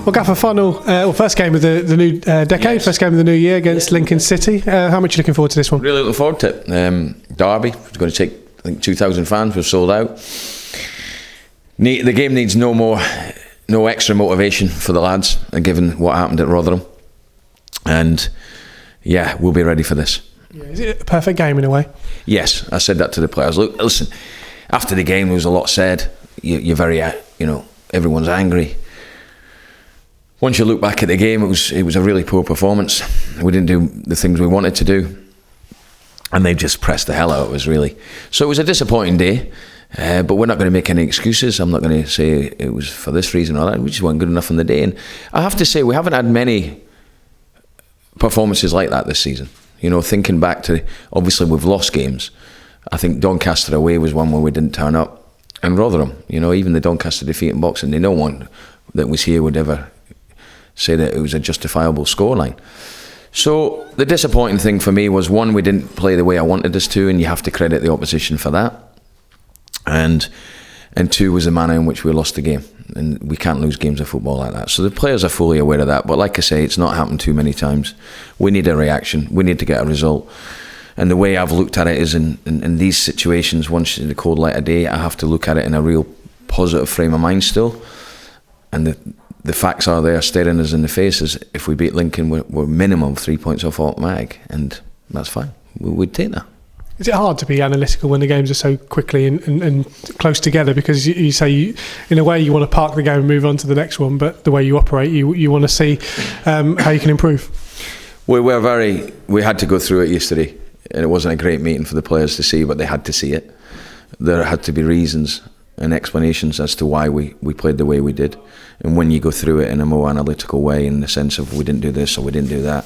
Well, Gaffer, first game of the new decade, yes. First game of the new year against Lincoln City. How much are you looking forward to this one? Really looking forward to it. Derby, it's going to take, I think, 2,000 fans. We've sold out. The game needs no extra motivation for the lads, given what happened at Rotherham. And yeah, we'll be ready for this. Yeah, is it a perfect game in a way? Yes, I said that to the players. Look, listen, after the game there was a lot said. You're very, everyone's angry. Once you look back at the game, it was a really poor performance. We didn't do the things we wanted to do, and they just pressed the hell out of us, really. So it was a disappointing day, but we're not going to make any excuses. I'm not going to say it was for this reason or that. We just weren't good enough on the day. And I have to say, we haven't had many performances like that this season. Thinking back to, obviously we've lost games. I think Doncaster away was one where we didn't turn up. And Rotherham, even the Doncaster defeat in boxing, no one that was here would ever say that it was a justifiable scoreline. So the disappointing thing for me was, one, we didn't play the way I wanted us to, and you have to credit the opposition for that. And two was the manner in which we lost the game. And we can't lose games of football like that. So the players are fully aware of that. But like I say, it's not happened too many times. We need a reaction. We need to get a result. And the way I've looked at it is in these situations, once in the cold light of day, I have to look at it in a real positive frame of mind still. And the facts are there staring us in the faces. If we beat Lincoln, we're minimum 3 points off automatic, and that's fine. We'd take that. Is it hard to be analytical when the games are so quickly and close together? Because you say, in a way, you want to park the game and move on to the next one, but the way you operate, you want to see how you can improve. We had to go through it yesterday, and it wasn't a great meeting for the players to see, but they had to see it. There had to be reasons and explanations as to why we played the way we did. And when you go through it in a more analytical way, in the sense of we didn't do this or we didn't do that,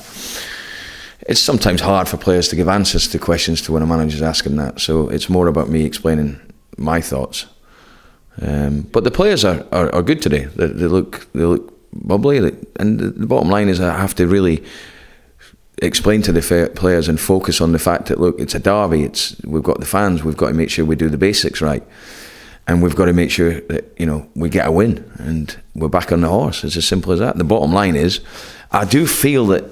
it's sometimes hard for players to give answers to questions to when a manager's asking that. So it's more about me explaining my thoughts. But the players are good today. They look bubbly. And the bottom line is, I have to really explain to the players and focus on the fact that, look, it's a derby. We've got the fans. We've got to make sure we do the basics right. And we've got to make sure that, we get a win and we're back on the horse. It's as simple as that. The bottom line is, I do feel that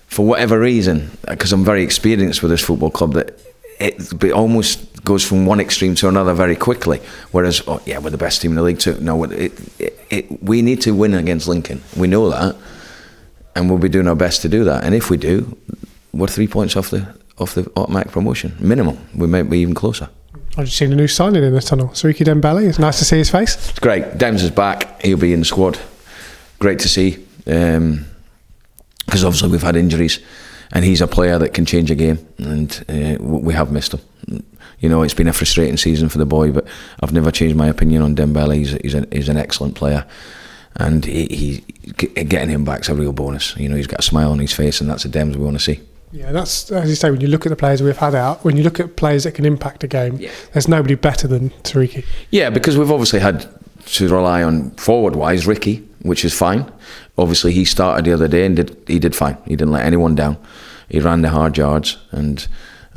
for whatever reason, because I'm very experienced with this football club, that it almost goes from one extreme to another very quickly. Whereas, we're the best team in the league too. No, we need to win against Lincoln. We know that, and we'll be doing our best to do that. And if we do, we're 3 points off the automatic promotion minimum. We might be even closer. I've just seen a new signing in the tunnel. Siriki Dembele. It's nice to see his face. It's great. Dems is back. He'll be in the squad. Great to see. Because obviously we've had injuries, and he's a player that can change a game, and we have missed him. It's been a frustrating season for the boy, but I've never changed my opinion on Dembele. He's an excellent player, and he getting him back's a real bonus. He's got a smile on his face, and that's the Dems we want to see. Yeah, that's, as you say, when you look at the players we've had out, when you look at players that can impact a game, there's nobody better than Siriki. Yeah, because we've obviously had to rely on forward-wise Ricky, which is fine. Obviously, he started the other day and he did fine. He didn't let anyone down. He ran the hard yards, and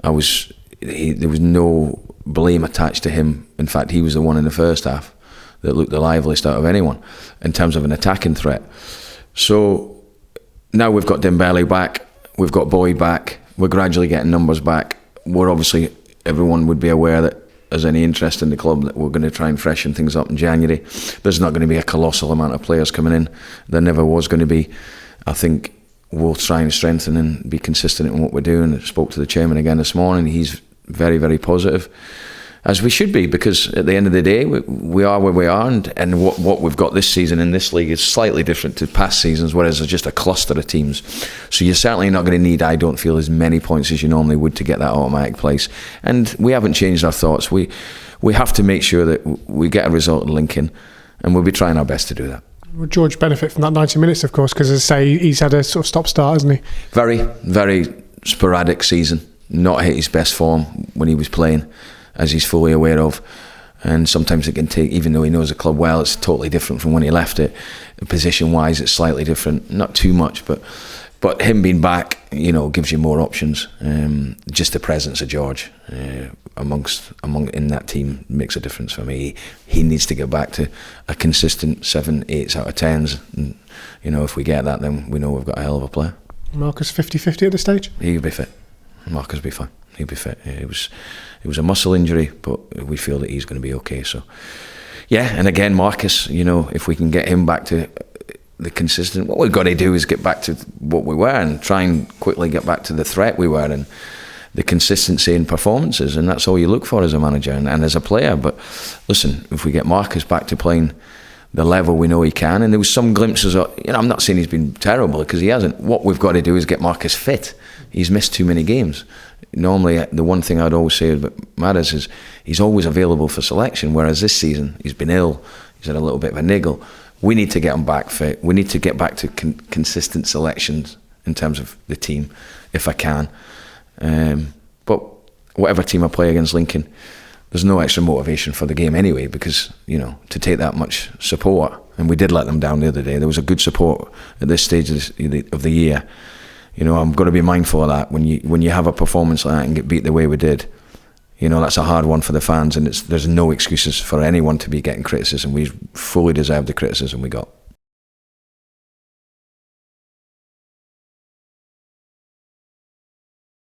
there was no blame attached to him. In fact, he was the one in the first half that looked the liveliest out of anyone in terms of an attacking threat. So now we've got Dembele back. We've got Boyd back. We're gradually getting numbers back. Everyone would be aware that there's any interest in the club, that we're going to try and freshen things up in January. There's not going to be a colossal amount of players coming in. There never was going to be. I think we'll try and strengthen and be consistent in what we're doing. I spoke to the chairman again this morning. He's very, very positive, as we should be, because at the end of the day, we are where we are, and what we've got this season in this league is slightly different to past seasons, whereas there's just a cluster of teams. So you're certainly not going to need, I don't feel, as many points as you normally would to get that automatic place. And we haven't changed our thoughts. We have to make sure that we get a result in Lincoln, and we'll be trying our best to do that. Will George benefit from that 90 minutes, of course, because, as I say, he's had a sort of stop-start, hasn't he? Very, very sporadic season. Not hit his best form when he was playing, as he's fully aware of. And sometimes it can take, even though he knows the club well, it's totally different from when he left it. Position-wise, it's slightly different. Not too much, but him being back, gives you more options. Just the presence of George among in that team makes a difference for me. He needs to get back to a consistent 7, 8 out of 10s. And, you know, if we get that, then we know we've got a hell of a player. Marcus 50-50 at this stage? He'll be fit. Marcus will be fine. He'll be fit. It was a muscle injury, but we feel that he's going to be okay. So, yeah, and again, Marcus, you know, if we can get him back to the consistent, what we've got to do is get back to what we were and try and quickly get back to the threat we were and the consistency in performances, and that's all you look for as a manager and as a player. But listen, if we get Marcus back to playing the level we know he can, and there was some glimpses of, you know, I'm not saying he's been terrible because he hasn't. What we've got to do is get Marcus fit. He's missed too many games. Normally, the one thing I'd always say about Madders is he's always available for selection, whereas this season he's been ill, he's had a little bit of a niggle. We need to get him back fit. We need to get back to consistent selections in terms of the team, if I can. But whatever team I play against Lincoln, there's no extra motivation for the game anyway, because, you know, to take that much support, and we did let them down the other day. There was a good support at this stage of the year. You know, I'm going to be mindful of that when you have a performance like that and get beat the way we did. You know, that's a hard one for the fans, and there's no excuses for anyone to be getting criticism. We fully deserve the criticism we got.